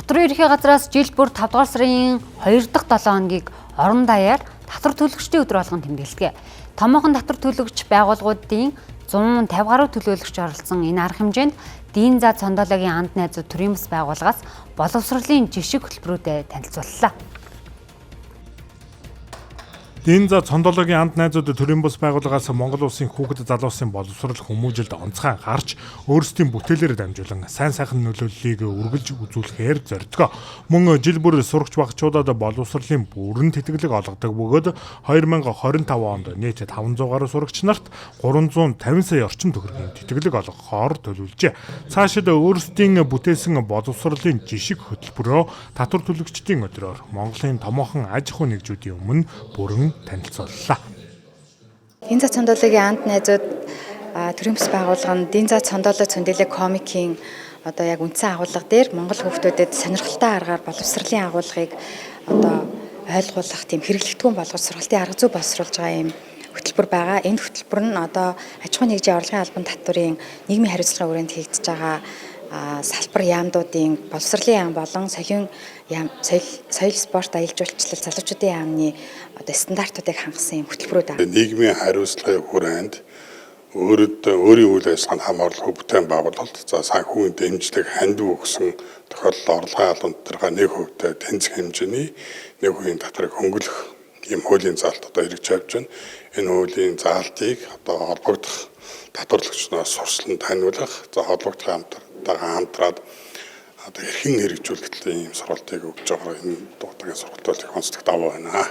Татварын ерхий газраас жил бүр 5 дугаар сарын 2 дахь 7 хоногийг орон даяар татвар төлөгчдийн өдөр болгон тэмдэглэдэг. Томоохон татвар төлөгч байгууллагуудын 150 гаруй төлөөлөгч оролцсон энэ арга хэмжээнд Дийн заа цондоологийн анд найзууд төрийн бас байгууллагаас боловсролын жишг хөтөлбөрүүдэд танилцууллаа. Дийн заа цондоологийн анд найзууд төрийн бас байгууллагаас Монгол улсын хүүхэд залуусын боловсрол хүмүүжилд онцгой гарч өөрсдийн бүтээлээр дамжуулан сайн сайхан нөлөөллийг үргэлж үзүүлэхээр зорддог. Мөн жил бүр сурагч багчуудад боловсролын бүрэн тэтгэлэг олгодог бөгөөд 2025 онд нийт 500 гаруй сурагч нарт 350 сая орчим төгрөгийн тэтгэлэг олгохоор төлөвлөжээ. Цаашид өөрсдийн бүтээсэн боловсролын жишг хөтөлбөрөө татвар төлөгчдийн өдрөөр Монголын томоохон аж ахуй нэгжүүдийн өмнө бүрэн танилцууллаа. Дийн заа цондоологийн анд найзууд төрийн бас байгууллага нь Дийн заа цондоолоо цөндөлөө комикийн одоо яг үндсэн агуулга дээр Монгол хүүхдүүдэд сонирхолтой аргаар боловсролын агуулгыг одоо ойлгуулах тийм хэрэглэгдэхүүн болгож сургалтын арга зүй боловсруулж байгаа юм хөтөлбөр байгаа. Энэ хөтөлбөр нь одоо аж ахуй нэгжийн орлогын албан татварын нийгмийн хариуцлагын хүрээнд хийгдэж байгаа салбар яамдуудын боловсролын яам болон соёл спорт аялал жуулчлал залуучуудын яамны одоо стандартуудыг хангасан юм хөтөлбөрүүд байна. Нийгмийн хариуцлагын хүрээнд өөрийн үйл ажиллагаанд хамааруулах бүтээн байгуулалт санхүүгийн дэмжлэг хандив өгсөн тохиолдолд орлогын албан татвараа 1% тэнцэх хэмжээний 1% татварыг хөнгөлөх ийм хуулийн заалт одоо хэрэгжиж явж байна. Энэ хуулийн заалтыг одоо холбогдох татварлагчнаас сурчлан таниулах, холбогдох хамтраад одоо эрхэн хэрэгжүүлэлт ийм сургалтыг өгж байгаа энэ дуудагийн сургалт их онцлог даваа байна.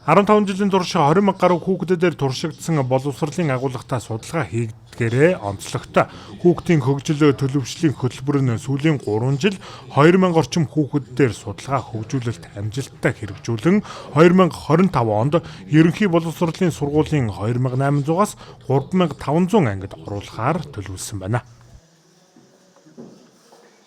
15 жилийн турш 20 мянга гаруй хүүхдүүдээр туршигдсан боловсролын агуулгатай судалгаа хийгдгээрээ онцлогтой. Хүүхдийн хөгжил төлөвшлийн хөтөлбөр нь сүүлийн 3 жил 2000 орчим хүүхдүүдээр судалгаа хөгжүүлэлт амжилттай хэрэгжүүлэн 2025 онд ерөнхий боловсролын сургуулийн 2800-аас 3500 ангид оруулахаар төлөвлөсөн байна.